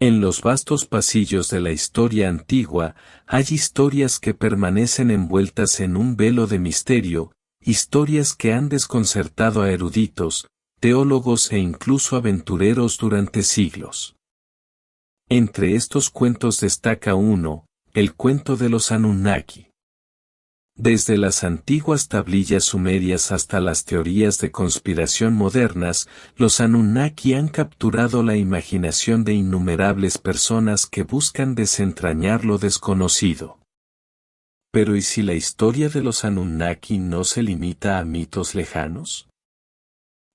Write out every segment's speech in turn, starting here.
En los vastos pasillos de la historia antigua, hay historias que permanecen envueltas en un velo de misterio, historias que han desconcertado a eruditos, teólogos e incluso aventureros durante siglos. Entre estos cuentos destaca uno, el cuento de los Anunnaki. Desde las antiguas tablillas sumerias hasta las teorías de conspiración modernas, los Anunnaki han capturado la imaginación de innumerables personas que buscan desentrañar lo desconocido. Pero ¿y si la historia de los Anunnaki no se limita a mitos lejanos?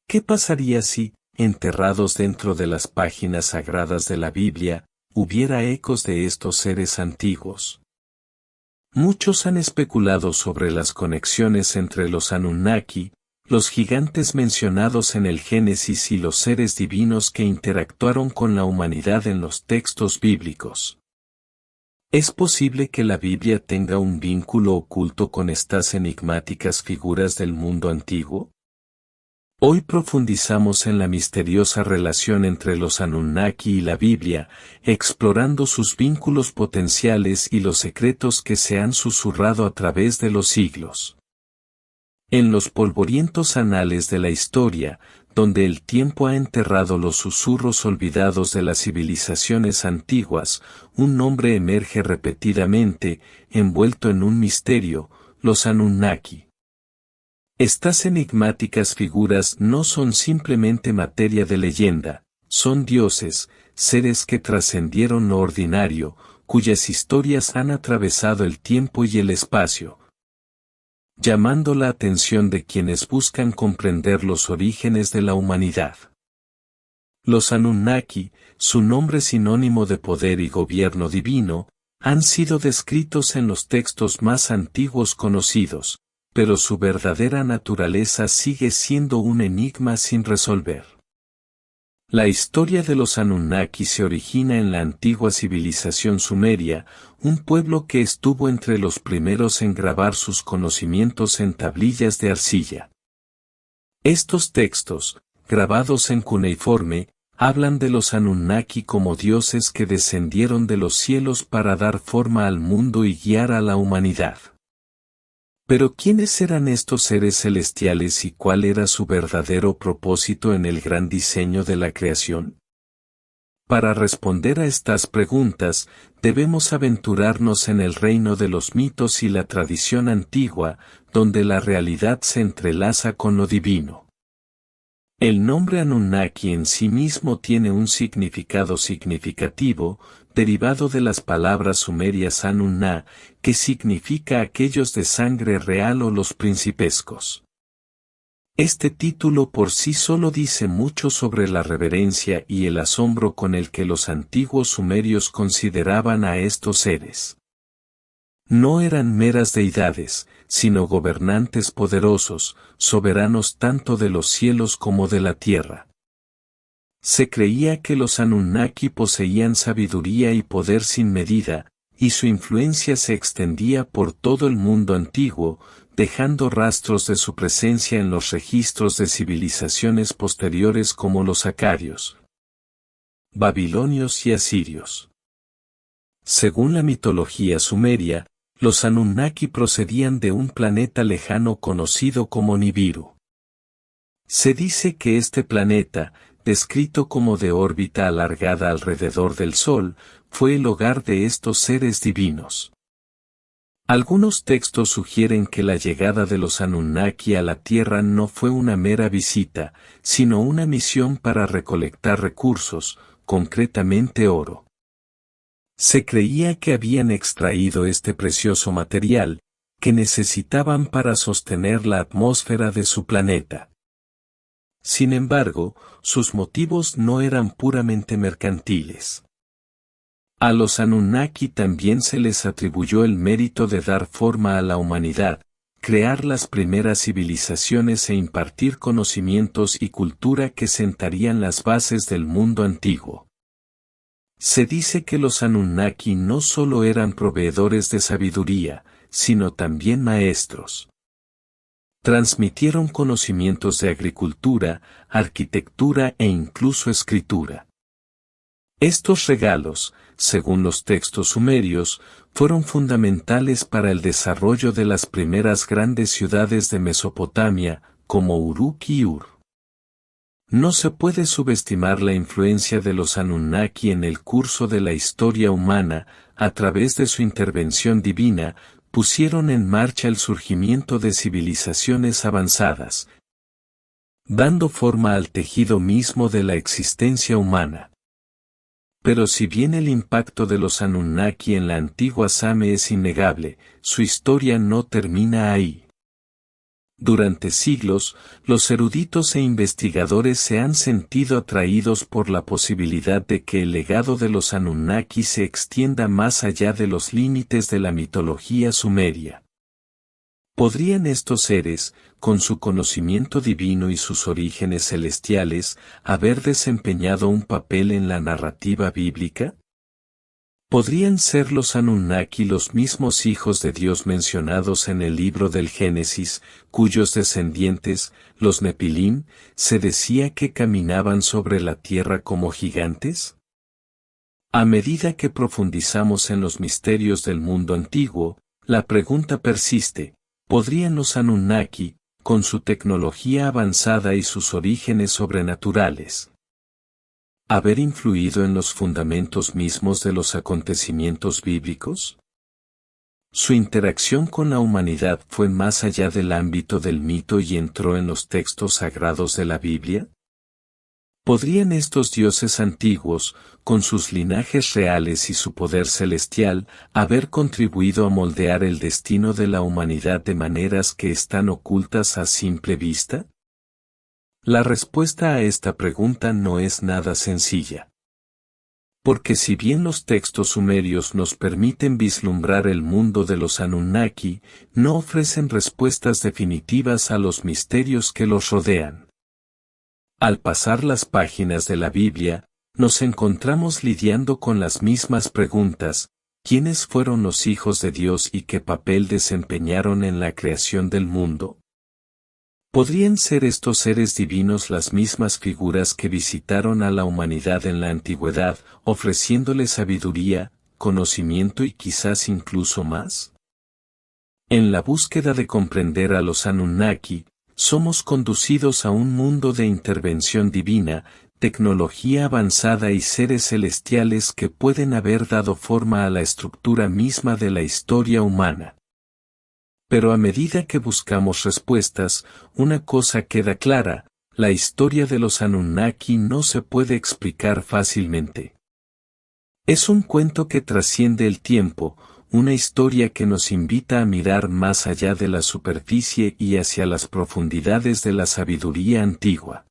¿Qué pasaría si, enterrados dentro de las páginas sagradas de la Biblia, hubiera ecos de estos seres antiguos? Muchos han especulado sobre las conexiones entre los Anunnaki, los gigantes mencionados en el Génesis y los seres divinos que interactuaron con la humanidad en los textos bíblicos. ¿Es posible que la Biblia tenga un vínculo oculto con estas enigmáticas figuras del mundo antiguo? Hoy profundizamos en la misteriosa relación entre los Anunnaki y la Biblia, explorando sus vínculos potenciales y los secretos que se han susurrado a través de los siglos. En los polvorientos anales de la historia, donde el tiempo ha enterrado los susurros olvidados de las civilizaciones antiguas, un nombre emerge repetidamente, envuelto en un misterio, los Anunnaki. Estas enigmáticas figuras no son simplemente materia de leyenda, son dioses, seres que trascendieron lo ordinario, cuyas historias han atravesado el tiempo y el espacio, llamando la atención de quienes buscan comprender los orígenes de la humanidad. Los Anunnaki, su nombre sinónimo de poder y gobierno divino, han sido descritos en los textos más antiguos conocidos, pero su verdadera naturaleza sigue siendo un enigma sin resolver. La historia de los Anunnaki se origina en la antigua civilización sumeria, un pueblo que estuvo entre los primeros en grabar sus conocimientos en tablillas de arcilla. Estos textos, grabados en cuneiforme, hablan de los Anunnaki como dioses que descendieron de los cielos para dar forma al mundo y guiar a la humanidad. Pero ¿quiénes eran estos seres celestiales y cuál era su verdadero propósito en el gran diseño de la creación? Para responder a estas preguntas, debemos aventurarnos en el reino de los mitos y la tradición antigua, donde la realidad se entrelaza con lo divino. El nombre Anunnaki en sí mismo tiene un significado significativo, derivado de las palabras sumerias Anunna, que significa aquellos de sangre real o los principescos. Este título por sí solo dice mucho sobre la reverencia y el asombro con el que los antiguos sumerios consideraban a estos seres. No eran meras deidades, sino gobernantes poderosos, soberanos tanto de los cielos como de la tierra. Se creía que los Anunnaki poseían sabiduría y poder sin medida, y su influencia se extendía por todo el mundo antiguo, dejando rastros de su presencia en los registros de civilizaciones posteriores como los acadios, babilonios y asirios. Según la mitología sumeria, los Anunnaki procedían de un planeta lejano conocido como Nibiru. Se dice que este planeta, descrito como de órbita alargada alrededor del Sol, fue el hogar de estos seres divinos. Algunos textos sugieren que la llegada de los Anunnaki a la Tierra no fue una mera visita, sino una misión para recolectar recursos, concretamente oro. Se creía que habían extraído este precioso material, que necesitaban para sostener la atmósfera de su planeta. Sin embargo, sus motivos no eran puramente mercantiles. A los Anunnaki también se les atribuyó el mérito de dar forma a la humanidad, crear las primeras civilizaciones e impartir conocimientos y cultura que sentarían las bases del mundo antiguo. Se dice que los Anunnaki no solo eran proveedores de sabiduría, sino también maestros. Transmitieron conocimientos de agricultura, arquitectura e incluso escritura. Estos regalos, según los textos sumerios, fueron fundamentales para el desarrollo de las primeras grandes ciudades de Mesopotamia, como Uruk y Ur. No se puede subestimar la influencia de los Anunnaki en el curso de la historia humana. A través de su intervención divina, pusieron en marcha el surgimiento de civilizaciones avanzadas, dando forma al tejido mismo de la existencia humana. Pero si bien el impacto de los Anunnaki en la antigua Same es innegable, su historia no termina ahí. Durante siglos, los eruditos e investigadores se han sentido atraídos por la posibilidad de que el legado de los Anunnaki se extienda más allá de los límites de la mitología sumeria. ¿Podrían estos seres, con su conocimiento divino y sus orígenes celestiales, haber desempeñado un papel en la narrativa bíblica? ¿Podrían ser los Anunnaki los mismos hijos de Dios mencionados en el libro del Génesis, cuyos descendientes, los Nepilim, se decía que caminaban sobre la tierra como gigantes? A medida que profundizamos en los misterios del mundo antiguo, la pregunta persiste: ¿podrían los Anunnaki, con su tecnología avanzada y sus orígenes sobrenaturales, haber influido en los fundamentos mismos de los acontecimientos bíblicos? Su interacción con la humanidad fue más allá del ámbito del mito y entró en los textos sagrados de la Biblia. ¿Podrían estos dioses antiguos, con sus linajes reales y su poder celestial, haber contribuido a moldear el destino de la humanidad de maneras que están ocultas a simple vista? La respuesta a esta pregunta no es nada sencilla. Porque si bien los textos sumerios nos permiten vislumbrar el mundo de los Anunnaki, no ofrecen respuestas definitivas a los misterios que los rodean. Al pasar las páginas de la Biblia, nos encontramos lidiando con las mismas preguntas: ¿quiénes fueron los hijos de Dios y qué papel desempeñaron en la creación del mundo? ¿Podrían ser estos seres divinos las mismas figuras que visitaron a la humanidad en la antigüedad, ofreciéndole sabiduría, conocimiento y quizás incluso más? En la búsqueda de comprender a los Anunnaki, somos conducidos a un mundo de intervención divina, tecnología avanzada y seres celestiales que pueden haber dado forma a la estructura misma de la historia humana. Pero a medida que buscamos respuestas, una cosa queda clara: la historia de los Anunnaki no se puede explicar fácilmente. Es un cuento que trasciende el tiempo, una historia que nos invita a mirar más allá de la superficie y hacia las profundidades de la sabiduría antigua.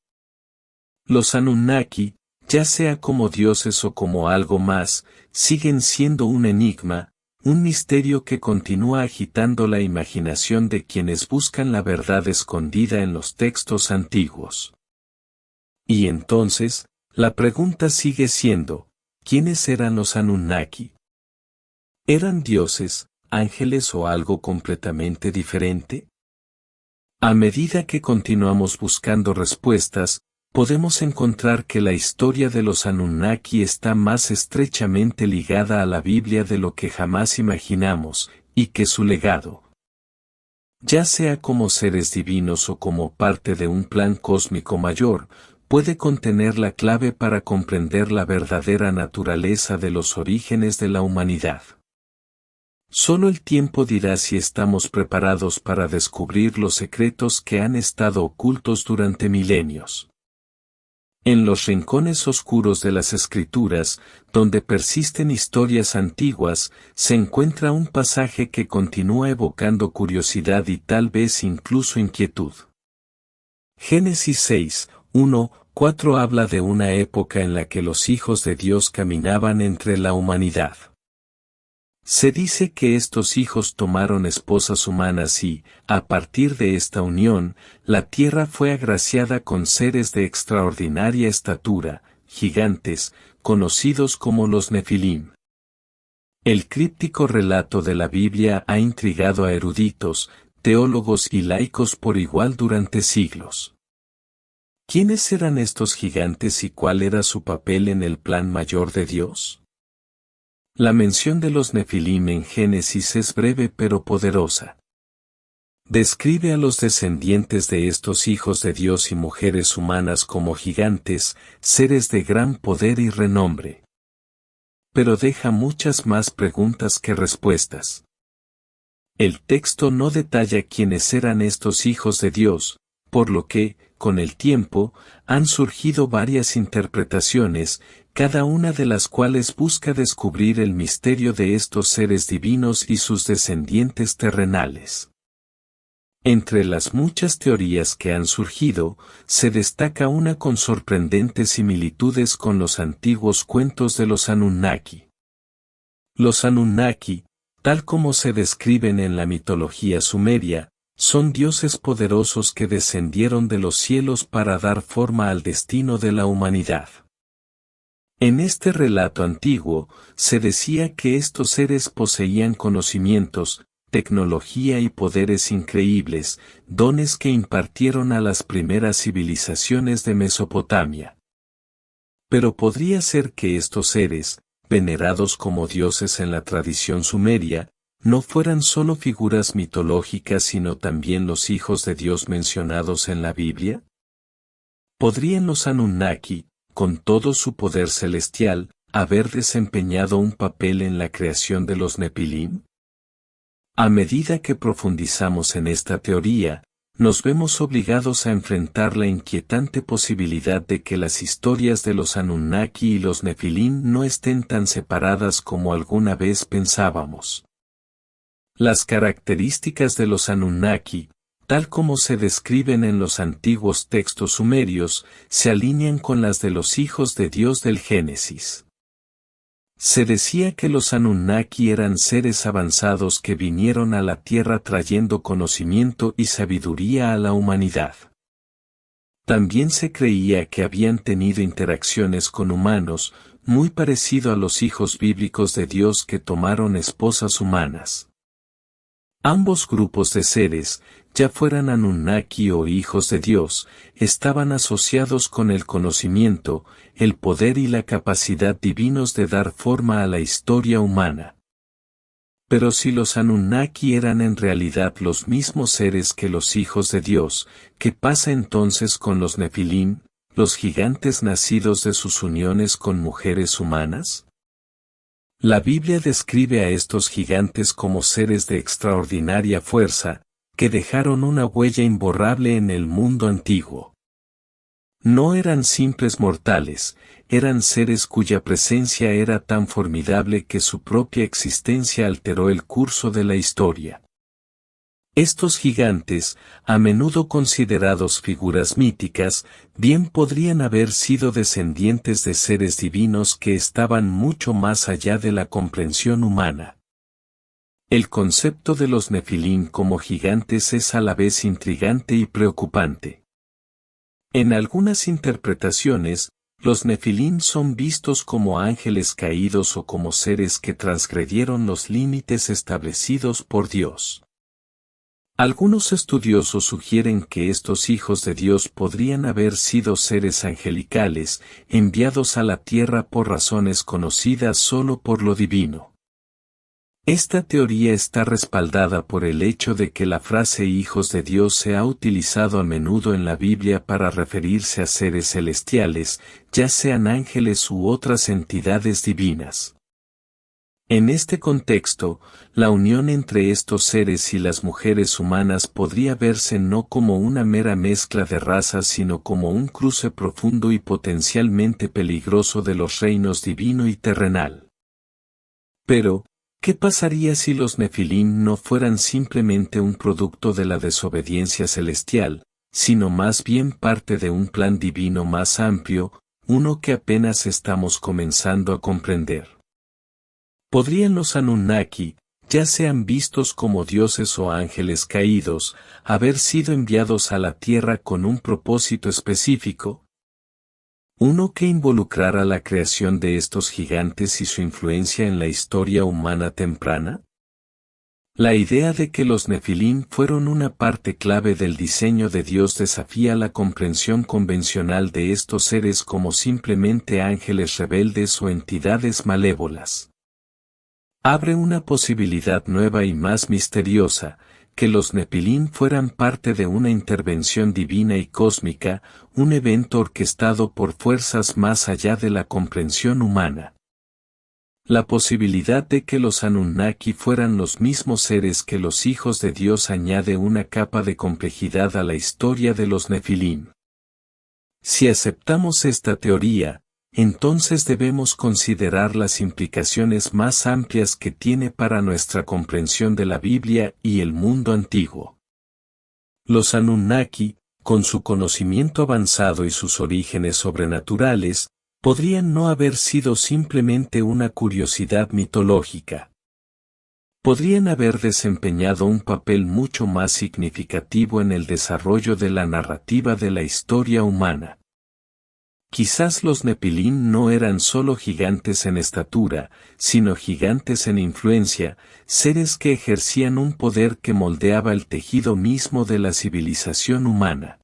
Los Anunnaki, ya sea como dioses o como algo más, siguen siendo un enigma, un misterio que continúa agitando la imaginación de quienes buscan la verdad escondida en los textos antiguos. Y entonces, la pregunta sigue siendo: ¿quiénes eran los Anunnaki? ¿Eran dioses, ángeles o algo completamente diferente? A medida que continuamos buscando respuestas, podemos encontrar que la historia de los Anunnaki está más estrechamente ligada a la Biblia de lo que jamás imaginamos, y que su legado, ya sea como seres divinos o como parte de un plan cósmico mayor, puede contener la clave para comprender la verdadera naturaleza de los orígenes de la humanidad. Solo el tiempo dirá si estamos preparados para descubrir los secretos que han estado ocultos durante milenios. En los rincones oscuros de las Escrituras, donde persisten historias antiguas, se encuentra un pasaje que continúa evocando curiosidad y tal vez incluso inquietud. Génesis 6, 1, 4 habla de una época en la que los hijos de Dios caminaban entre la humanidad. Se dice que estos hijos tomaron esposas humanas y, a partir de esta unión, la tierra fue agraciada con seres de extraordinaria estatura, gigantes, conocidos como los Nefilim. El críptico relato de la Biblia ha intrigado a eruditos, teólogos y laicos por igual durante siglos. ¿Quiénes eran estos gigantes y cuál era su papel en el plan mayor de Dios? La mención de los Nefilim en Génesis es breve pero poderosa. Describe a los descendientes de estos hijos de Dios y mujeres humanas como gigantes, seres de gran poder y renombre. Pero deja muchas más preguntas que respuestas. El texto no detalla quiénes eran estos hijos de Dios, por lo que, con el tiempo, han surgido varias interpretaciones, cada una de las cuales busca descubrir el misterio de estos seres divinos y sus descendientes terrenales. Entre las muchas teorías que han surgido, se destaca una con sorprendentes similitudes con los antiguos cuentos de los Anunnaki. Los Anunnaki, tal como se describen en la mitología sumeria, son dioses poderosos que descendieron de los cielos para dar forma al destino de la humanidad. En este relato antiguo, se decía que estos seres poseían conocimientos, tecnología y poderes increíbles, dones que impartieron a las primeras civilizaciones de Mesopotamia. Pero podría ser que estos seres, venerados como dioses en la tradición sumeria, no fueran solo figuras mitológicas sino también los hijos de Dios mencionados en la Biblia. ¿Podrían los Anunnaki, con todo su poder celestial, haber desempeñado un papel en la creación de los Nefilim? A medida que profundizamos en esta teoría, nos vemos obligados a enfrentar la inquietante posibilidad de que las historias de los Anunnaki y los Nefilim no estén tan separadas como alguna vez pensábamos. Las características de los Anunnaki, tal como se describen en los antiguos textos sumerios, se alinean con las de los hijos de Dios del Génesis. Se decía que los Anunnaki eran seres avanzados que vinieron a la tierra trayendo conocimiento y sabiduría a la humanidad. También se creía que habían tenido interacciones con humanos, muy parecido a los hijos bíblicos de Dios que tomaron esposas humanas. Ambos grupos de seres, ya fueran Anunnaki o hijos de Dios, estaban asociados con el conocimiento, el poder y la capacidad divinos de dar forma a la historia humana. Pero si los Anunnaki eran en realidad los mismos seres que los hijos de Dios, ¿qué pasa entonces con los Nefilim, los gigantes nacidos de sus uniones con mujeres humanas? La Biblia describe a estos gigantes como seres de extraordinaria fuerza, que dejaron una huella imborrable en el mundo antiguo. No eran simples mortales, eran seres cuya presencia era tan formidable que su propia existencia alteró el curso de la historia. Estos gigantes, a menudo considerados figuras míticas, bien podrían haber sido descendientes de seres divinos que estaban mucho más allá de la comprensión humana. El concepto de los Nefilim como gigantes es a la vez intrigante y preocupante. En algunas interpretaciones, los Nefilim son vistos como ángeles caídos o como seres que transgredieron los límites establecidos por Dios. Algunos estudiosos sugieren que estos hijos de Dios podrían haber sido seres angelicales, enviados a la tierra por razones conocidas solo por lo divino. Esta teoría está respaldada por el hecho de que la frase hijos de Dios se ha utilizado a menudo en la Biblia para referirse a seres celestiales, ya sean ángeles u otras entidades divinas. En este contexto, la unión entre estos seres y las mujeres humanas podría verse no como una mera mezcla de razas sino como un cruce profundo y potencialmente peligroso de los reinos divino y terrenal. Pero, ¿qué pasaría si los Nefilim no fueran simplemente un producto de la desobediencia celestial, sino más bien parte de un plan divino más amplio, uno que apenas estamos comenzando a comprender? ¿Podrían los Anunnaki, ya sean vistos como dioses o ángeles caídos, haber sido enviados a la tierra con un propósito específico? ¿Uno que involucrara la creación de estos gigantes y su influencia en la historia humana temprana? La idea de que los Nefilim fueron una parte clave del diseño de Dios desafía la comprensión convencional de estos seres como simplemente ángeles rebeldes o entidades malévolas. Abre una posibilidad nueva y más misteriosa, que los Nefilim fueran parte de una intervención divina y cósmica, un evento orquestado por fuerzas más allá de la comprensión humana. La posibilidad de que los Anunnaki fueran los mismos seres que los hijos de Dios añade una capa de complejidad a la historia de los Nefilim. Si aceptamos esta teoría, entonces debemos considerar las implicaciones más amplias que tiene para nuestra comprensión de la Biblia y el mundo antiguo. Los Anunnaki, con su conocimiento avanzado y sus orígenes sobrenaturales, podrían no haber sido simplemente una curiosidad mitológica. Podrían haber desempeñado un papel mucho más significativo en el desarrollo de la narrativa de la historia humana. Quizás los Nefilim no eran solo gigantes en estatura, sino gigantes en influencia, seres que ejercían un poder que moldeaba el tejido mismo de la civilización humana.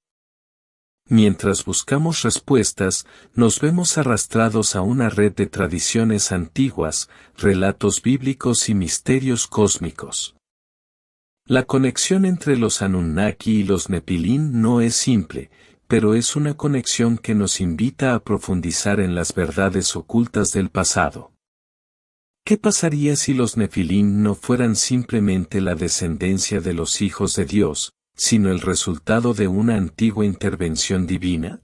Mientras buscamos respuestas, nos vemos arrastrados a una red de tradiciones antiguas, relatos bíblicos y misterios cósmicos. La conexión entre los Anunnaki y los Nefilim no es simple, pero es una conexión que nos invita a profundizar en las verdades ocultas del pasado. ¿Qué pasaría si los Nefilim no fueran simplemente la descendencia de los hijos de Dios, sino el resultado de una antigua intervención divina?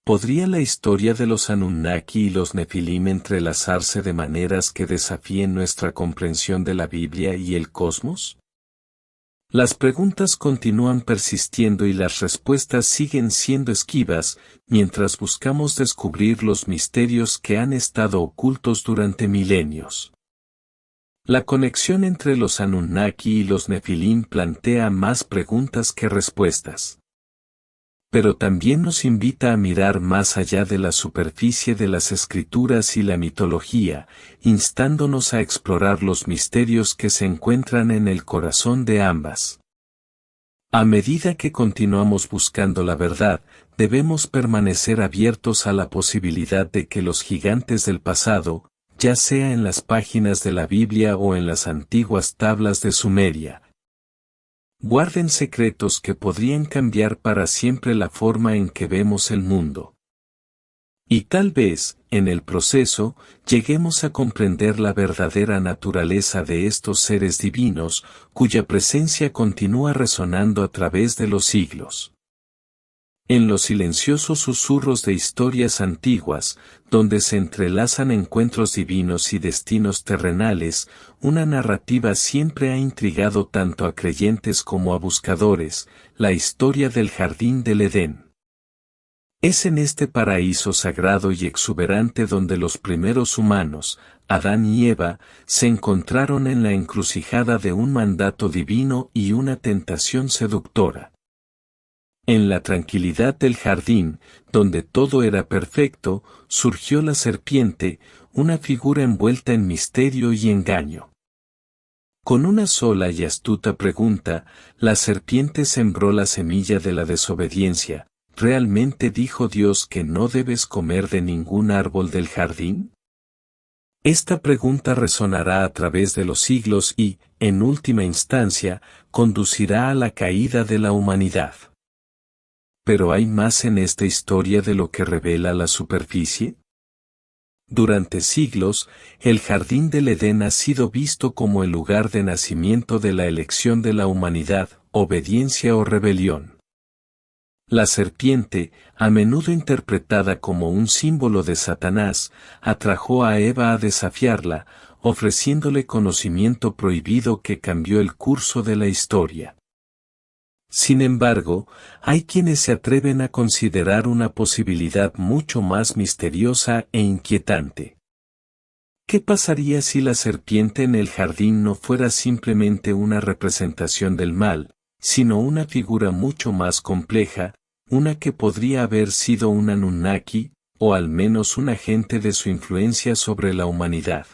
¿Podría la historia de los Anunnaki y los Nefilim entrelazarse de maneras que desafíen nuestra comprensión de la Biblia y el cosmos? Las preguntas continúan persistiendo y las respuestas siguen siendo esquivas, mientras buscamos descubrir los misterios que han estado ocultos durante milenios. La conexión entre los Anunnaki y los Nefilim plantea más preguntas que respuestas. Pero también nos invita a mirar más allá de la superficie de las escrituras y la mitología, instándonos a explorar los misterios que se encuentran en el corazón de ambas. A medida que continuamos buscando la verdad, debemos permanecer abiertos a la posibilidad de que los gigantes del pasado, ya sea en las páginas de la Biblia o en las antiguas tablas de Sumeria, guarden secretos que podrían cambiar para siempre la forma en que vemos el mundo. Y tal vez, en el proceso, lleguemos a comprender la verdadera naturaleza de estos seres divinos, cuya presencia continúa resonando a través de los siglos. En los silenciosos susurros de historias antiguas, donde se entrelazan encuentros divinos y destinos terrenales, una narrativa siempre ha intrigado tanto a creyentes como a buscadores, la historia del jardín del Edén. Es en este paraíso sagrado y exuberante donde los primeros humanos, Adán y Eva, se encontraron en la encrucijada de un mandato divino y una tentación seductora. En la tranquilidad del jardín, donde todo era perfecto, surgió la serpiente, una figura envuelta en misterio y engaño. Con una sola y astuta pregunta, la serpiente sembró la semilla de la desobediencia. ¿Realmente dijo Dios que no debes comer de ningún árbol del jardín? Esta pregunta resonará a través de los siglos y, en última instancia, conducirá a la caída de la humanidad. ¿Pero hay más en esta historia de lo que revela la superficie? Durante siglos, el jardín del Edén ha sido visto como el lugar de nacimiento de la elección de la humanidad, obediencia o rebelión. La serpiente, a menudo interpretada como un símbolo de Satanás, atrajo a Eva a desafiarla, ofreciéndole conocimiento prohibido que cambió el curso de la historia. Sin embargo, hay quienes se atreven a considerar una posibilidad mucho más misteriosa e inquietante. ¿Qué pasaría si la serpiente en el jardín no fuera simplemente una representación del mal, sino una figura mucho más compleja, una que podría haber sido un Anunnaki, o al menos un agente de su influencia sobre la humanidad?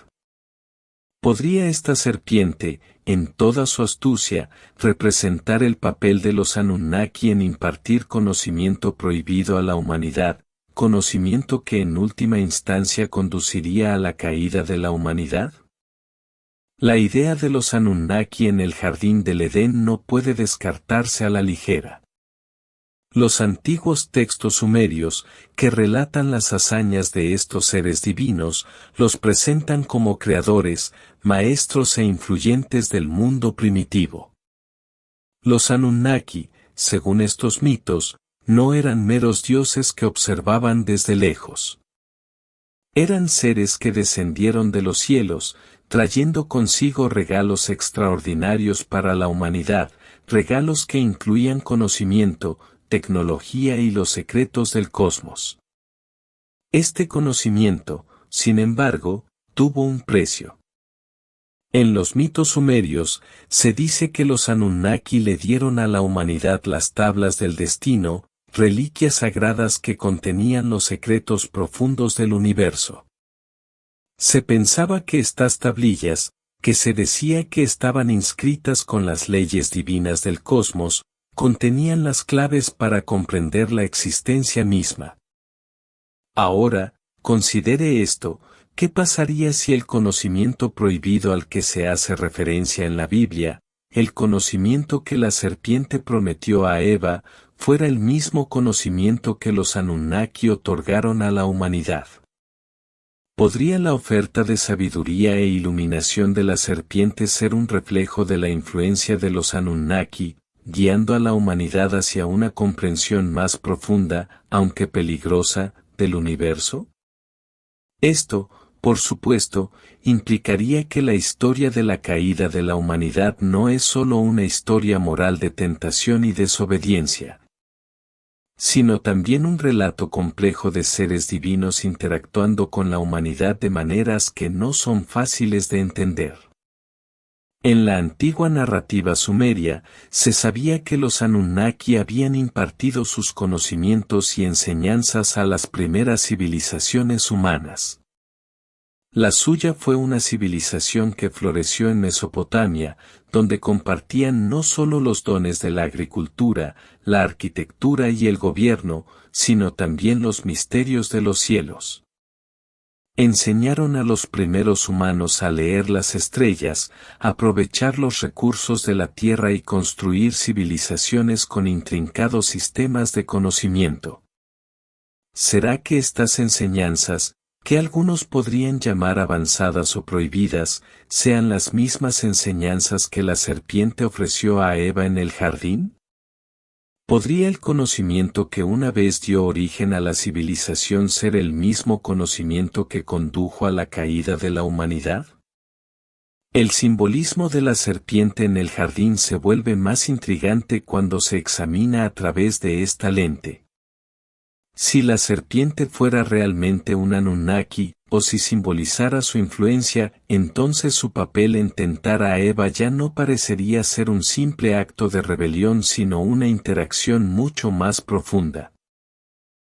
¿Podría esta serpiente, en toda su astucia, representar el papel de los Anunnaki en impartir conocimiento prohibido a la humanidad, conocimiento que en última instancia conduciría a la caída de la humanidad? La idea de los Anunnaki en el jardín del Edén no puede descartarse a la ligera. Los antiguos textos sumerios, que relatan las hazañas de estos seres divinos, los presentan como creadores, maestros e influyentes del mundo primitivo. Los Anunnaki, según estos mitos, no eran meros dioses que observaban desde lejos. Eran seres que descendieron de los cielos, trayendo consigo regalos extraordinarios para la humanidad, regalos que incluían conocimiento, tecnología y los secretos del cosmos. Este conocimiento, sin embargo, tuvo un precio. En los mitos sumerios, se dice que los Anunnaki le dieron a la humanidad las tablas del destino, reliquias sagradas que contenían los secretos profundos del universo. Se pensaba que estas tablillas, que se decía que estaban inscritas con las leyes divinas del cosmos, contenían las claves para comprender la existencia misma. Ahora, considere esto, ¿qué pasaría si el conocimiento prohibido al que se hace referencia en la Biblia, el conocimiento que la serpiente prometió a Eva, fuera el mismo conocimiento que los Anunnaki otorgaron a la humanidad? ¿Podría la oferta de sabiduría e iluminación de la serpiente ser un reflejo de la influencia de los Anunnaki, guiando a la humanidad hacia una comprensión más profunda, aunque peligrosa, del universo? Esto, por supuesto, implicaría que la historia de la caída de la humanidad no es solo una historia moral de tentación y desobediencia, sino también un relato complejo de seres divinos interactuando con la humanidad de maneras que no son fáciles de entender. En la antigua narrativa sumeria, se sabía que los Anunnaki habían impartido sus conocimientos y enseñanzas a las primeras civilizaciones humanas. La suya fue una civilización que floreció en Mesopotamia, donde compartían no solo los dones de la agricultura, la arquitectura y el gobierno, sino también los misterios de los cielos. Enseñaron a los primeros humanos a leer las estrellas, aprovechar los recursos de la tierra y construir civilizaciones con intrincados sistemas de conocimiento. ¿Será que estas enseñanzas, que algunos podrían llamar avanzadas o prohibidas, sean las mismas enseñanzas que la serpiente ofreció a Eva en el jardín? ¿Podría el conocimiento que una vez dio origen a la civilización ser el mismo conocimiento que condujo a la caída de la humanidad? El simbolismo de la serpiente en el jardín se vuelve más intrigante cuando se examina a través de esta lente. Si la serpiente fuera realmente un Anunnaki, o si simbolizara su influencia, entonces su papel en tentar a Eva ya no parecería ser un simple acto de rebelión sino una interacción mucho más profunda.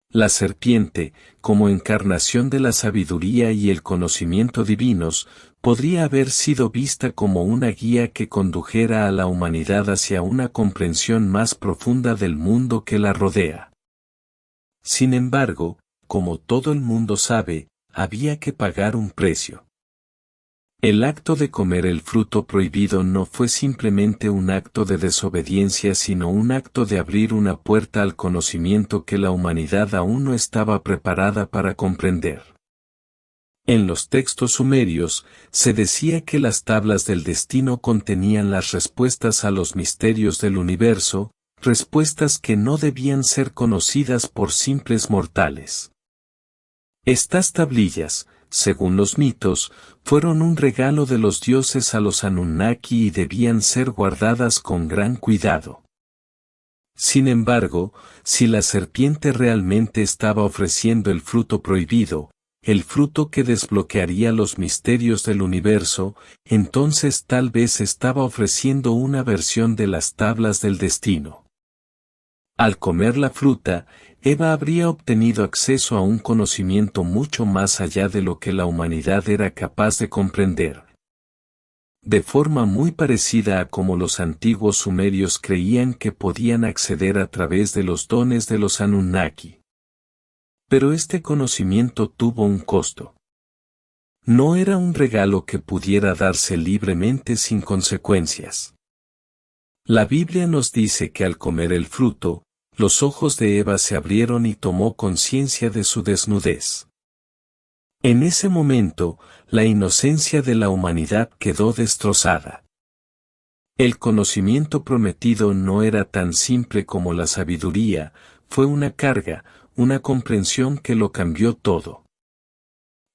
La serpiente, como encarnación de la sabiduría y el conocimiento divinos, podría haber sido vista como una guía que condujera a la humanidad hacia una comprensión más profunda del mundo que la rodea. Sin embargo, como todo el mundo sabe, había que pagar un precio. El acto de comer el fruto prohibido no fue simplemente un acto de desobediencia sino un acto de abrir una puerta al conocimiento que la humanidad aún no estaba preparada para comprender. En los textos sumerios, se decía que las tablas del destino contenían las respuestas a los misterios del universo, respuestas que no debían ser conocidas por simples mortales. Estas tablillas, según los mitos, fueron un regalo de los dioses a los Anunnaki y debían ser guardadas con gran cuidado. Sin embargo, si la serpiente realmente estaba ofreciendo el fruto prohibido, el fruto que desbloquearía los misterios del universo, entonces tal vez estaba ofreciendo una versión de las tablas del destino. Al comer la fruta, Eva habría obtenido acceso a un conocimiento mucho más allá de lo que la humanidad era capaz de comprender. de forma muy parecida a como los antiguos sumerios creían que podían acceder a través de los dones de los Anunnaki. Pero este conocimiento tuvo un costo. No era un regalo que pudiera darse libremente sin consecuencias. La Biblia nos dice que al comer el fruto, los ojos de Eva se abrieron y tomó conciencia de su desnudez. En ese momento, la inocencia de la humanidad quedó destrozada. El conocimiento prometido no era tan simple como la sabiduría, fue una carga, una comprensión que lo cambió todo.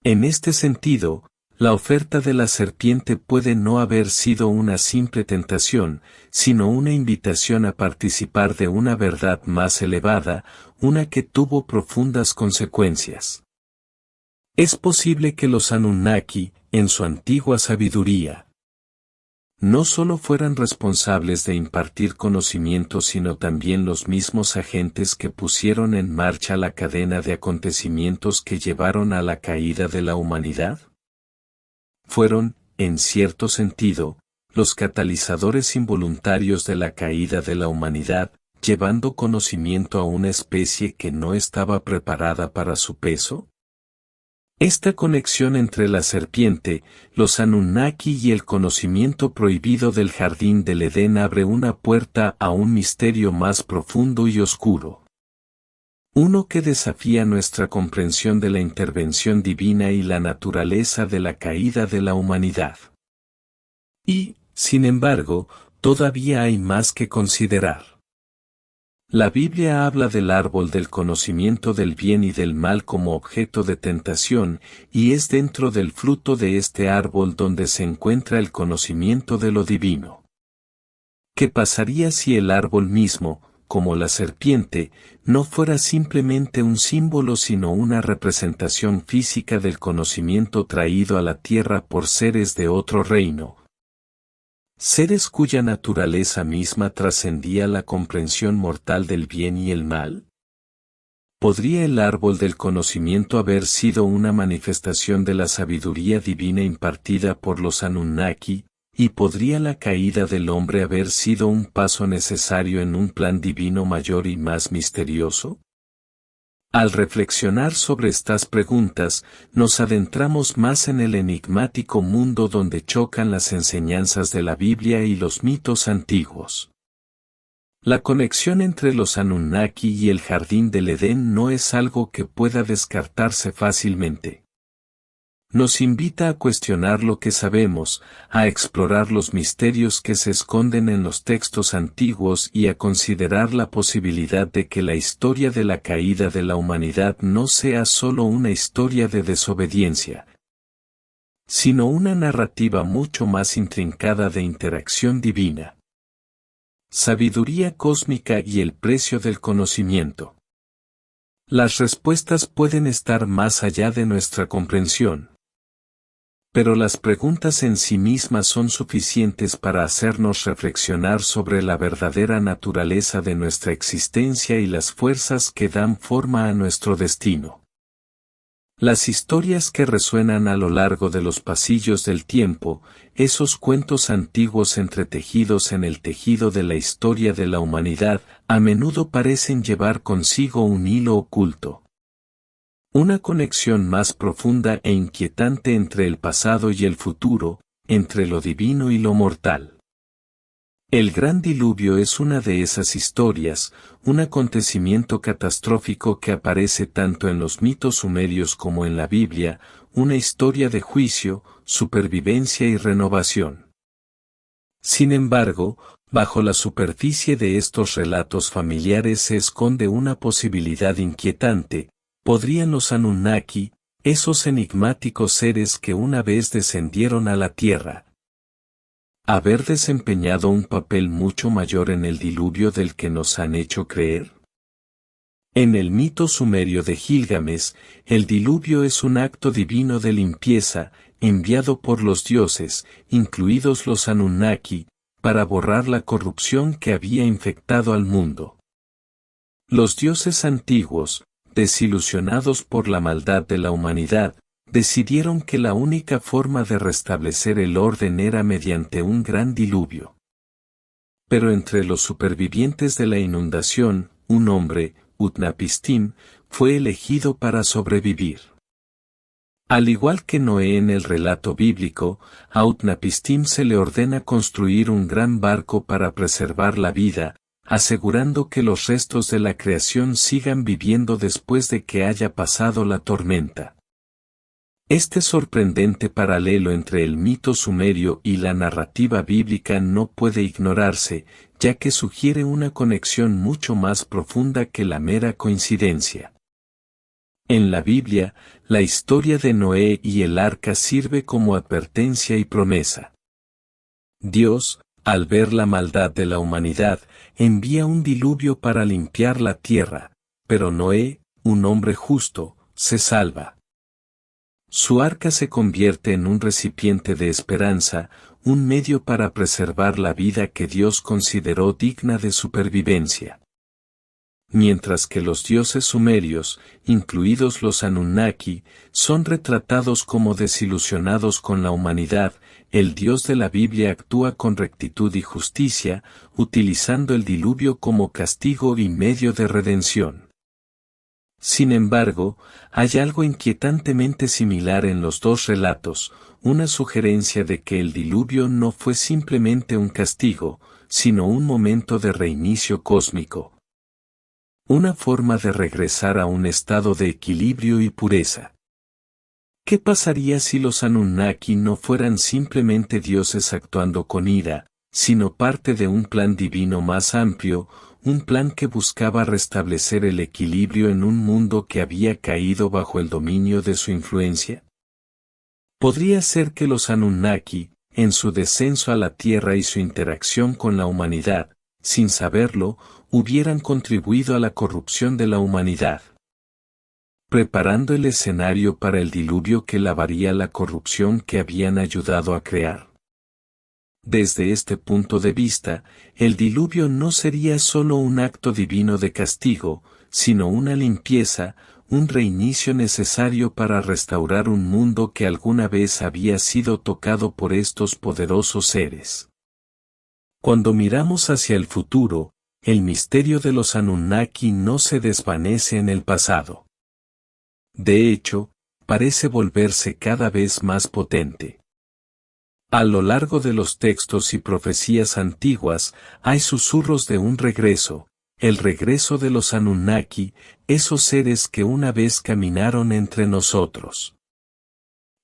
En este sentido, la oferta de la serpiente puede no haber sido una simple tentación, sino una invitación a participar de una verdad más elevada, una que tuvo profundas consecuencias. Es posible que los Anunnaki, en su antigua sabiduría, no solo fueran responsables de impartir conocimiento sino también los mismos agentes que pusieron en marcha la cadena de acontecimientos que llevaron a la caída de la humanidad. Fueron, en cierto sentido, los catalizadores involuntarios de la caída de la humanidad, llevando conocimiento a una especie que no estaba preparada para su peso. Esta conexión entre la serpiente, los Anunnaki y el conocimiento prohibido del jardín del Edén abre una puerta a un misterio más profundo y oscuro. Uno que desafía nuestra comprensión de la intervención divina y la naturaleza de la caída de la humanidad. Y, sin embargo, todavía hay más que considerar. La Biblia habla del árbol del conocimiento del bien y del mal como objeto de tentación, y es dentro del fruto de este árbol donde se encuentra el conocimiento de lo divino. ¿Qué pasaría si el árbol mismo, como la serpiente, no fuera simplemente un símbolo sino una representación física del conocimiento traído a la tierra por seres de otro reino? ¿Seres cuya naturaleza misma trascendía la comprensión mortal del bien y el mal? ¿Podría el árbol del conocimiento haber sido una manifestación de la sabiduría divina impartida por los Anunnaki, y podría la caída del hombre haber sido un paso necesario en un plan divino mayor y más misterioso? Al reflexionar sobre estas preguntas, nos adentramos más en el enigmático mundo donde chocan las enseñanzas de la Biblia y los mitos antiguos. La conexión entre los Anunnaki y el jardín del Edén no es algo que pueda descartarse fácilmente. Nos invita a cuestionar lo que sabemos, a explorar los misterios que se esconden en los textos antiguos y a considerar la posibilidad de que la historia de la caída de la humanidad no sea solo una historia de desobediencia, sino una narrativa mucho más intrincada de interacción divina. Sabiduría cósmica y el precio del conocimiento. Las respuestas pueden estar más allá de nuestra comprensión. Pero las preguntas en sí mismas son suficientes para hacernos reflexionar sobre la verdadera naturaleza de nuestra existencia y las fuerzas que dan forma a nuestro destino. Las historias que resuenan a lo largo de los pasillos del tiempo, esos cuentos antiguos entretejidos en el tejido de la historia de la humanidad, a menudo parecen llevar consigo un hilo oculto. Una conexión más profunda e inquietante entre el pasado y el futuro, entre lo divino y lo mortal. El gran diluvio es una de esas historias, un acontecimiento catastrófico que aparece tanto en los mitos sumerios como en la Biblia, una historia de juicio, supervivencia y renovación. Sin embargo, bajo la superficie de estos relatos familiares se esconde una posibilidad inquietante. ¿Podrían los Anunnaki, esos enigmáticos seres que una vez descendieron a la Tierra, haber desempeñado un papel mucho mayor en el diluvio del que nos han hecho creer? En el mito sumerio de Gilgamesh, el diluvio es un acto divino de limpieza, enviado por los dioses, incluidos los Anunnaki, para borrar la corrupción que había infectado al mundo. Los dioses antiguos, desilusionados por la maldad de la humanidad, decidieron que la única forma de restablecer el orden era mediante un gran diluvio. Pero entre los supervivientes de la inundación, un hombre, Utnapishtim, fue elegido para sobrevivir. Al igual que Noé en el relato bíblico, a Utnapishtim se le ordena construir un gran barco para preservar la vida, asegurando que los restos de la creación sigan viviendo después de que haya pasado la tormenta. Este sorprendente paralelo entre el mito sumerio y la narrativa bíblica no puede ignorarse, ya que sugiere una conexión mucho más profunda que la mera coincidencia. En la Biblia, la historia de Noé y el arca sirve como advertencia y promesa. Dios, al ver la maldad de la humanidad, envía un diluvio para limpiar la tierra, pero Noé, un hombre justo, se salva. Su arca se convierte en un recipiente de esperanza, un medio para preservar la vida que Dios consideró digna de supervivencia. Mientras que los dioses sumerios, incluidos los Anunnaki, son retratados como desilusionados con la humanidad, el Dios de la Biblia actúa con rectitud y justicia, utilizando el diluvio como castigo y medio de redención. Sin embargo, hay algo inquietantemente similar en los dos relatos, una sugerencia de que el diluvio no fue simplemente un castigo, sino un momento de reinicio cósmico. Una forma de regresar a un estado de equilibrio y pureza. ¿Qué pasaría si los Anunnaki no fueran simplemente dioses actuando con ira, sino parte de un plan divino más amplio, un plan que buscaba restablecer el equilibrio en un mundo que había caído bajo el dominio de su influencia? Podría ser que los Anunnaki, en su descenso a la Tierra y su interacción con la humanidad, sin saberlo, hubieran contribuido a la corrupción de la humanidad, preparando el escenario para el diluvio que lavaría la corrupción que habían ayudado a crear. Desde este punto de vista, el diluvio no sería solo un acto divino de castigo, sino una limpieza, un reinicio necesario para restaurar un mundo que alguna vez había sido tocado por estos poderosos seres. Cuando miramos hacia el futuro, el misterio de los Anunnaki no se desvanece en el pasado. De hecho, parece volverse cada vez más potente. A lo largo de los textos y profecías antiguas, hay susurros de un regreso, el regreso de los Anunnaki, esos seres que una vez caminaron entre nosotros.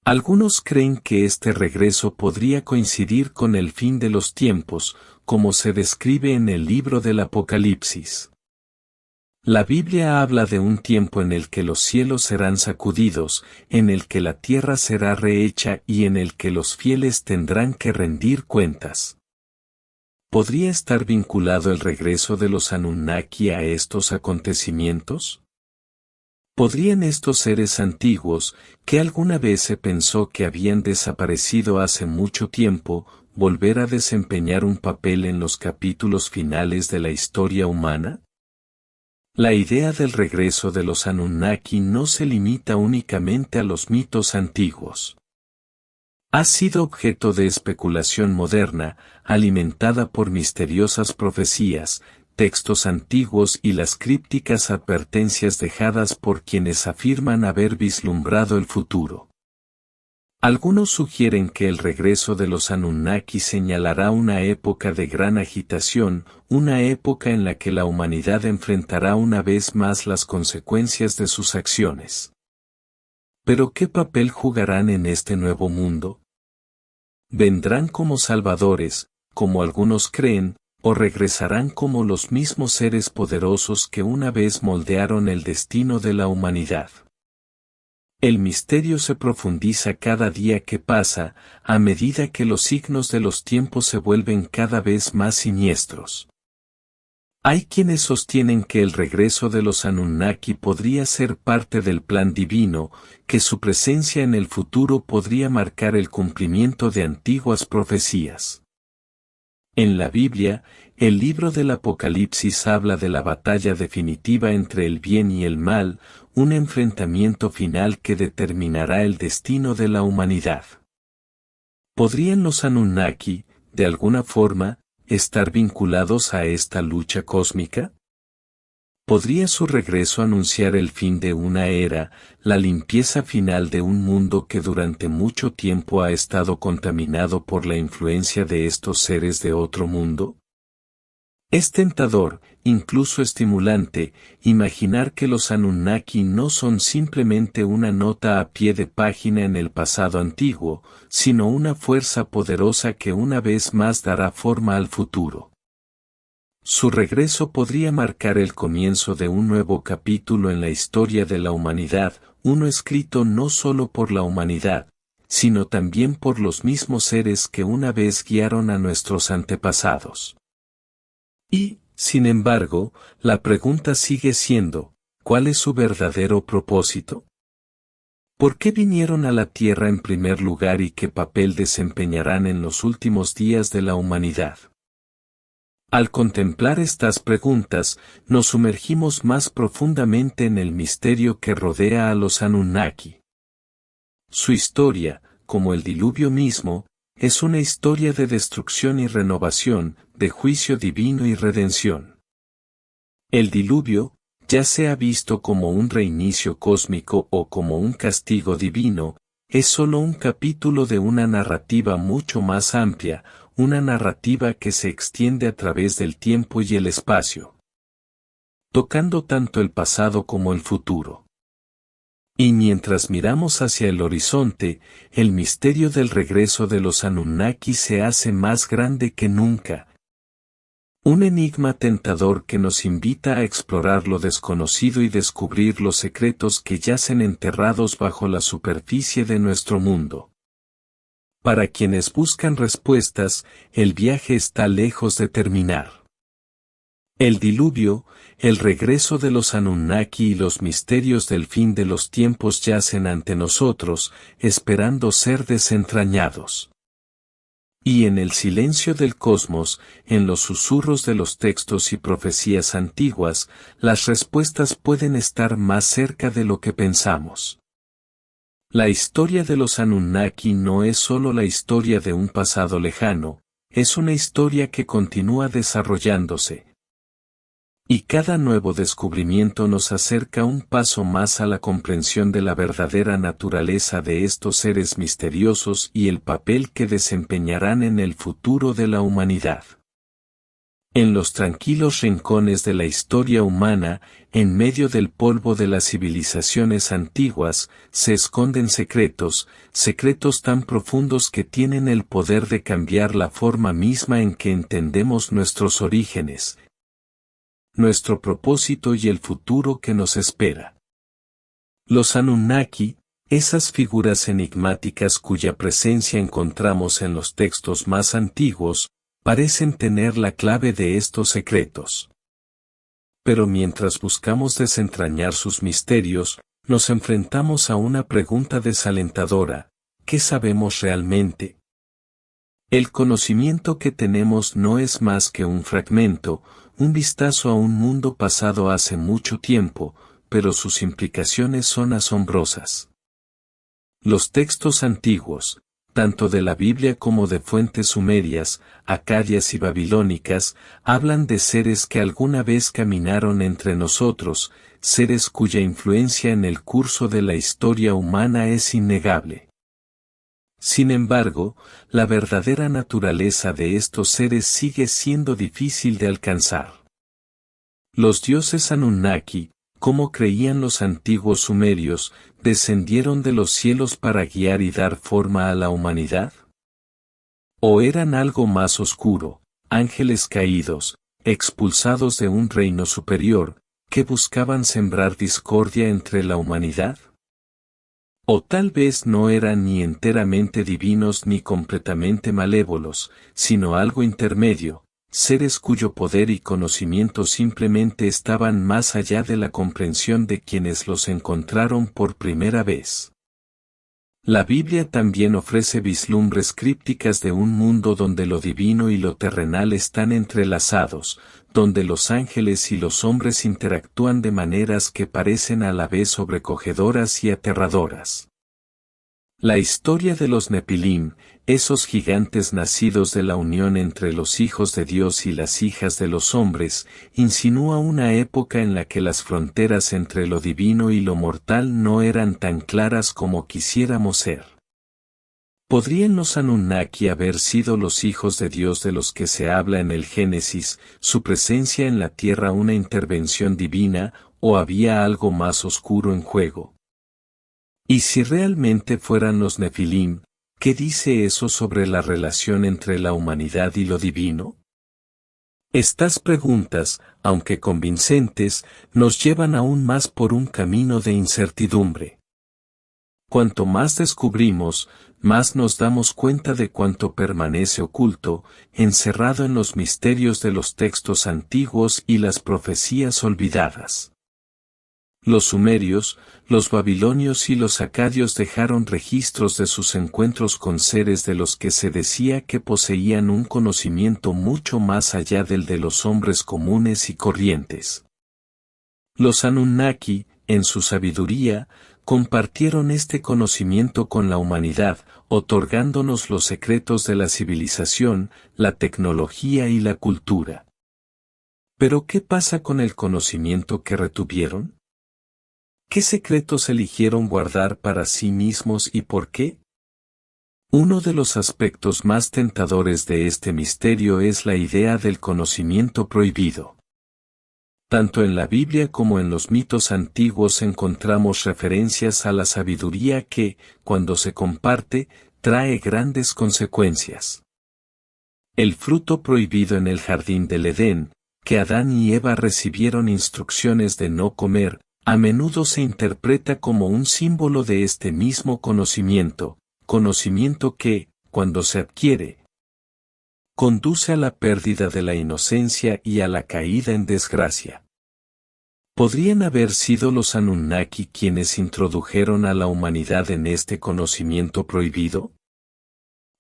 Algunos creen que este regreso podría coincidir con el fin de los tiempos, como se describe en el libro del Apocalipsis. La Biblia habla de un tiempo en el que los cielos serán sacudidos, en el que la tierra será rehecha y en el que los fieles tendrán que rendir cuentas. ¿Podría estar vinculado el regreso de los Anunnaki a estos acontecimientos? ¿Podrían estos seres antiguos, que alguna vez se pensó que habían desaparecido hace mucho tiempo, volver a desempeñar un papel en los capítulos finales de la historia humana? La idea del regreso de los Anunnaki no se limita únicamente a los mitos antiguos. Ha sido objeto de especulación moderna, alimentada por misteriosas profecías, textos antiguos y las crípticas advertencias dejadas por quienes afirman haber vislumbrado el futuro. Algunos sugieren que el regreso de los Anunnaki señalará una época de gran agitación, una época en la que la humanidad enfrentará una vez más las consecuencias de sus acciones. ¿Pero qué papel jugarán en este nuevo mundo? ¿Vendrán como salvadores, como algunos creen, o regresarán como los mismos seres poderosos que una vez moldearon el destino de la humanidad? El misterio se profundiza cada día que pasa, a medida que los signos de los tiempos se vuelven cada vez más siniestros. Hay quienes sostienen que el regreso de los Anunnaki podría ser parte del plan divino, que su presencia en el futuro podría marcar el cumplimiento de antiguas profecías. En la Biblia, el libro del Apocalipsis habla de la batalla definitiva entre el bien y el mal, un enfrentamiento final que determinará el destino de la humanidad. ¿Podrían los Anunnaki, de alguna forma, estar vinculados a esta lucha cósmica? ¿Podría su regreso anunciar el fin de una era, la limpieza final de un mundo que durante mucho tiempo ha estado contaminado por la influencia de estos seres de otro mundo? Es tentador, incluso estimulante, imaginar que los Anunnaki no son simplemente una nota a pie de página en el pasado antiguo, sino una fuerza poderosa que una vez más dará forma al futuro. Su regreso podría marcar el comienzo de un nuevo capítulo en la historia de la humanidad, uno escrito no solo por la humanidad, sino también por los mismos seres que una vez guiaron a nuestros antepasados. Y, sin embargo, la pregunta sigue siendo, ¿cuál es su verdadero propósito? ¿Por qué vinieron a la Tierra en primer lugar y qué papel desempeñarán en los últimos días de la humanidad? Al contemplar estas preguntas, nos sumergimos más profundamente en el misterio que rodea a los Anunnaki. Su historia, como el diluvio mismo, es una historia de destrucción y renovación, de juicio divino y redención. El diluvio, ya sea visto como un reinicio cósmico o como un castigo divino, es solo un capítulo de una narrativa mucho más amplia, una narrativa que se extiende a través del tiempo y el espacio, tocando tanto el pasado como el futuro. Y mientras miramos hacia el horizonte, el misterio del regreso de los Anunnaki se hace más grande que nunca. Un enigma tentador que nos invita a explorar lo desconocido y descubrir los secretos que yacen enterrados bajo la superficie de nuestro mundo. Para quienes buscan respuestas, el viaje está lejos de terminar. El diluvio, el regreso de los Anunnaki y los misterios del fin de los tiempos yacen ante nosotros, esperando ser desentrañados. Y en el silencio del cosmos, en los susurros de los textos y profecías antiguas, las respuestas pueden estar más cerca de lo que pensamos. La historia de los Anunnaki no es solo la historia de un pasado lejano, es una historia que continúa desarrollándose. Y cada nuevo descubrimiento nos acerca un paso más a la comprensión de la verdadera naturaleza de estos seres misteriosos y el papel que desempeñarán en el futuro de la humanidad. En los tranquilos rincones de la historia humana, en medio del polvo de las civilizaciones antiguas, se esconden secretos, secretos tan profundos que tienen el poder de cambiar la forma misma en que entendemos nuestros orígenes, nuestro propósito y el futuro que nos espera. Los Anunnaki, esas figuras enigmáticas cuya presencia encontramos en los textos más antiguos, parecen tener la clave de estos secretos. Pero mientras buscamos desentrañar sus misterios, nos enfrentamos a una pregunta desalentadora: ¿qué sabemos realmente? El conocimiento que tenemos no es más que un fragmento, un vistazo a un mundo pasado hace mucho tiempo, pero sus implicaciones son asombrosas. Los textos antiguos, tanto de la Biblia como de fuentes sumerias, acadias y babilónicas, hablan de seres que alguna vez caminaron entre nosotros, seres cuya influencia en el curso de la historia humana es innegable. Sin embargo, la verdadera naturaleza de estos seres sigue siendo difícil de alcanzar. Los dioses Anunnaki, como creían los antiguos sumerios, ¿descendieron de los cielos para guiar y dar forma a la humanidad? ¿O eran algo más oscuro, ángeles caídos, expulsados de un reino superior, que buscaban sembrar discordia entre la humanidad? O tal vez no eran ni enteramente divinos ni completamente malévolos, sino algo intermedio, seres cuyo poder y conocimiento simplemente estaban más allá de la comprensión de quienes los encontraron por primera vez. La Biblia también ofrece vislumbres crípticas de un mundo donde lo divino y lo terrenal están entrelazados, donde los ángeles y los hombres interactúan de maneras que parecen a la vez sobrecogedoras y aterradoras. La historia de los Nepilim, esos gigantes nacidos de la unión entre los hijos de Dios y las hijas de los hombres, insinúa una época en la que las fronteras entre lo divino y lo mortal no eran tan claras como quisiéramos ser. ¿Podrían los Anunnaki haber sido los hijos de Dios de los que se habla en el Génesis, su presencia en la tierra una intervención divina, o había algo más oscuro en juego? Y si realmente fueran los Nefilim, ¿qué dice eso sobre la relación entre la humanidad y lo divino? Estas preguntas, aunque convincentes, nos llevan aún más por un camino de incertidumbre. Cuanto más descubrimos, más nos damos cuenta de cuánto permanece oculto, encerrado en los misterios de los textos antiguos y las profecías olvidadas. Los sumerios, los babilonios y los acadios dejaron registros de sus encuentros con seres de los que se decía que poseían un conocimiento mucho más allá del de los hombres comunes y corrientes. Los Anunnaki, en su sabiduría, compartieron este conocimiento con la humanidad, otorgándonos los secretos de la civilización, la tecnología y la cultura. ¿Pero qué pasa con el conocimiento que retuvieron? ¿Qué secretos eligieron guardar para sí mismos y por qué? Uno de los aspectos más tentadores de este misterio es la idea del conocimiento prohibido. Tanto en la Biblia como en los mitos antiguos encontramos referencias a la sabiduría que, cuando se comparte, trae grandes consecuencias. El fruto prohibido en el jardín del Edén, que Adán y Eva recibieron instrucciones de no comer, a menudo se interpreta como un símbolo de este mismo conocimiento que, cuando se adquiere, conduce a la pérdida de la inocencia y a la caída en desgracia. ¿Podrían haber sido los Anunnaki quienes introdujeron a la humanidad en este conocimiento prohibido?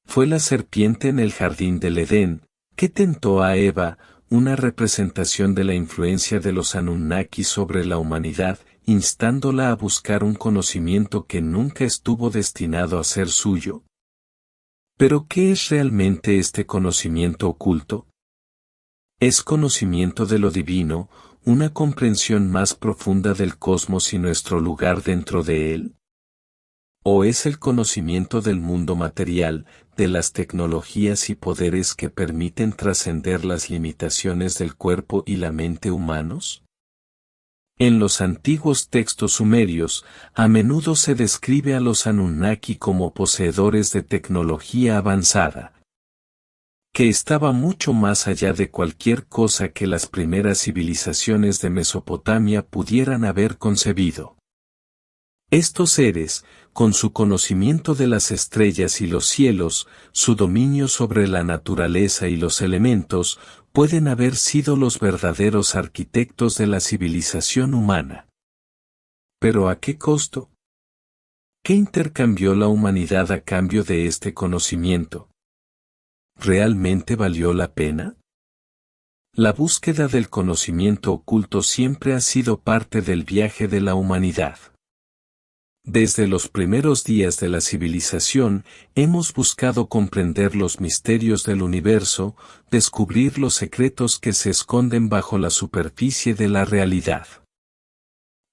Fue la serpiente en el jardín del Edén, que tentó a Eva, una representación de la influencia de los Anunnaki sobre la humanidad, instándola a buscar un conocimiento que nunca estuvo destinado a ser suyo. ¿Pero qué es realmente este conocimiento oculto? ¿Es conocimiento de lo divino, una comprensión más profunda del cosmos y nuestro lugar dentro de él? ¿O es el conocimiento del mundo material, de las tecnologías y poderes que permiten trascender las limitaciones del cuerpo y la mente humanos? En los antiguos textos sumerios, a menudo se describe a los Anunnaki como poseedores de tecnología avanzada, que estaba mucho más allá de cualquier cosa que las primeras civilizaciones de Mesopotamia pudieran haber concebido. Estos seres, con su conocimiento de las estrellas y los cielos, su dominio sobre la naturaleza y los elementos, pueden haber sido los verdaderos arquitectos de la civilización humana. ¿Pero a qué costo? ¿Qué intercambió la humanidad a cambio de este conocimiento? ¿Realmente valió la pena? La búsqueda del conocimiento oculto siempre ha sido parte del viaje de la humanidad. Desde los primeros días de la civilización, hemos buscado comprender los misterios del universo, descubrir los secretos que se esconden bajo la superficie de la realidad.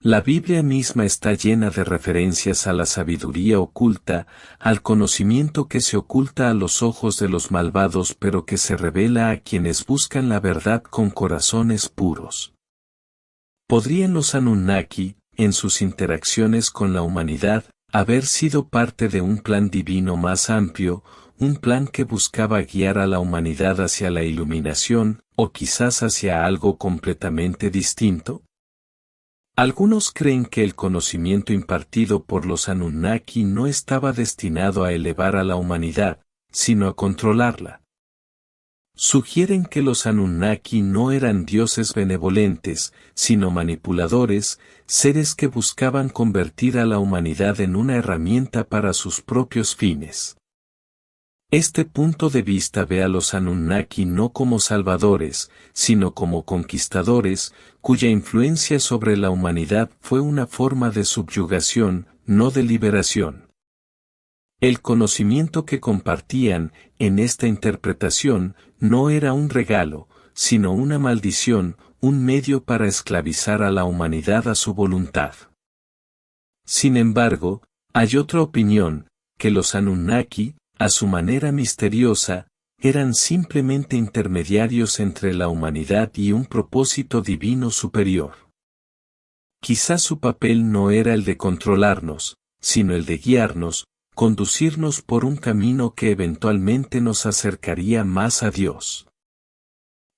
La Biblia misma está llena de referencias a la sabiduría oculta, al conocimiento que se oculta a los ojos de los malvados pero que se revela a quienes buscan la verdad con corazones puros. ¿Podrían los Anunnaki, en sus interacciones con la humanidad, haber sido parte de un plan divino más amplio, un plan que buscaba guiar a la humanidad hacia la iluminación, o quizás hacia algo completamente distinto? Algunos creen que el conocimiento impartido por los Anunnaki no estaba destinado a elevar a la humanidad, sino a controlarla. sugieren que los Anunnaki no eran dioses benevolentes, sino manipuladores, seres que buscaban convertir a la humanidad en una herramienta para sus propios fines. Este punto de vista ve a los Anunnaki no como salvadores, sino como conquistadores, cuya influencia sobre la humanidad fue una forma de subyugación, no de liberación. El conocimiento que compartían, en esta interpretación, no era un regalo, sino una maldición, un medio para esclavizar a la humanidad a su voluntad. Sin embargo, hay otra opinión, que los Anunnaki, a su manera misteriosa, eran simplemente intermediarios entre la humanidad y un propósito divino superior. Quizás su papel no era el de controlarnos, sino el de guiarnos, conducirnos por un camino que eventualmente nos acercaría más a Dios.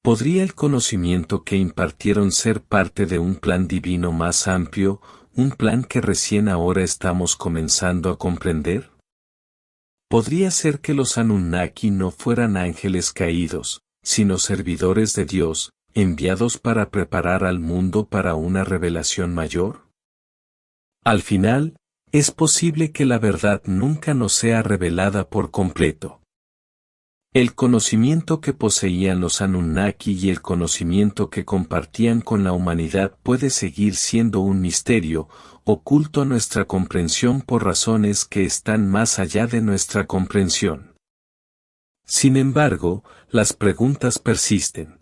¿Podría el conocimiento que impartieron ser parte de un plan divino más amplio, un plan que recién ahora estamos comenzando a comprender? ¿Podría ser que los Anunnaki no fueran ángeles caídos, sino servidores de Dios, enviados para preparar al mundo para una revelación mayor? Al final, es posible que la verdad nunca nos sea revelada por completo. El conocimiento que poseían los Anunnaki y el conocimiento que compartían con la humanidad puede seguir siendo un misterio, oculto a nuestra comprensión por razones que están más allá de nuestra comprensión. Sin embargo, las preguntas persisten.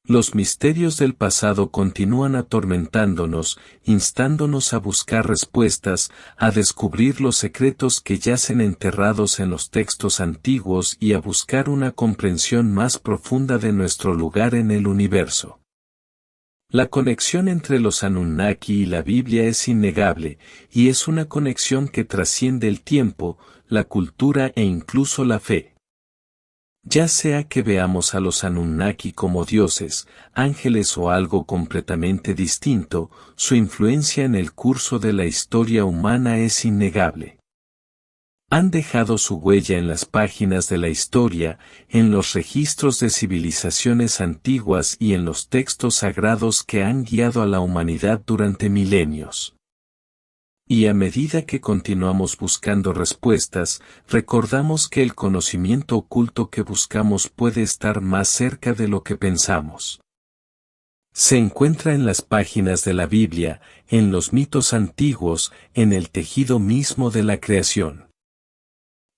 Los misterios del pasado continúan atormentándonos, instándonos a buscar respuestas, a descubrir los secretos que yacen enterrados en los textos antiguos y a buscar una comprensión más profunda de nuestro lugar en el universo. La conexión entre los Anunnaki y la Biblia es innegable, y es una conexión que trasciende el tiempo, la cultura e incluso la fe. Ya sea que veamos a los Anunnaki como dioses, ángeles o algo completamente distinto, su influencia en el curso de la historia humana es innegable. Han dejado su huella en las páginas de la historia, en los registros de civilizaciones antiguas y en los textos sagrados que han guiado a la humanidad durante milenios. Y a medida que continuamos buscando respuestas, recordamos que el conocimiento oculto que buscamos puede estar más cerca de lo que pensamos. Se encuentra en las páginas de la Biblia, en los mitos antiguos, en el tejido mismo de la creación.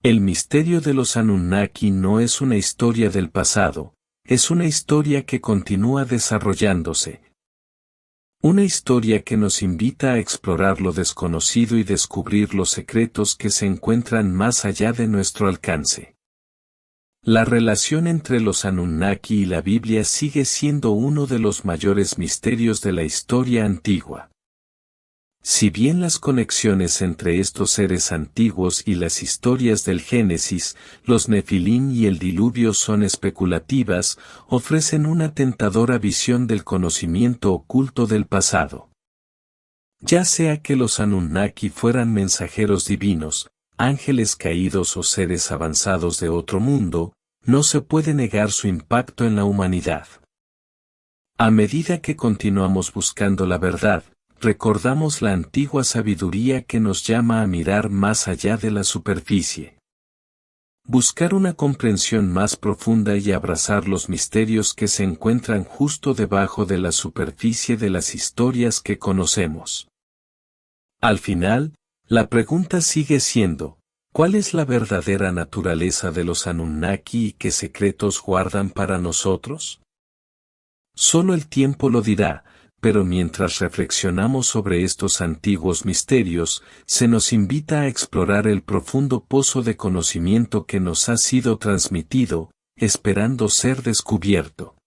El misterio de los Anunnaki no es una historia del pasado, es una historia que continúa desarrollándose. Una historia que nos invita a explorar lo desconocido y descubrir los secretos que se encuentran más allá de nuestro alcance. La relación entre los Anunnaki y la Biblia sigue siendo uno de los mayores misterios de la historia antigua. Si bien las conexiones entre estos seres antiguos y las historias del Génesis, los Nefilim y el diluvio son especulativas, ofrecen una tentadora visión del conocimiento oculto del pasado. Ya sea que los Anunnaki fueran mensajeros divinos, ángeles caídos o seres avanzados de otro mundo, no se puede negar su impacto en la humanidad. A medida que continuamos buscando la verdad, recordamos la antigua sabiduría que nos llama a mirar más allá de la superficie. Buscar una comprensión más profunda y abrazar los misterios que se encuentran justo debajo de la superficie de las historias que conocemos. Al final, la pregunta sigue siendo, ¿cuál es la verdadera naturaleza de los Anunnaki y qué secretos guardan para nosotros? Solo el tiempo lo dirá. Pero mientras reflexionamos sobre estos antiguos misterios, se nos invita a explorar el profundo pozo de conocimiento que nos ha sido transmitido, esperando ser descubierto.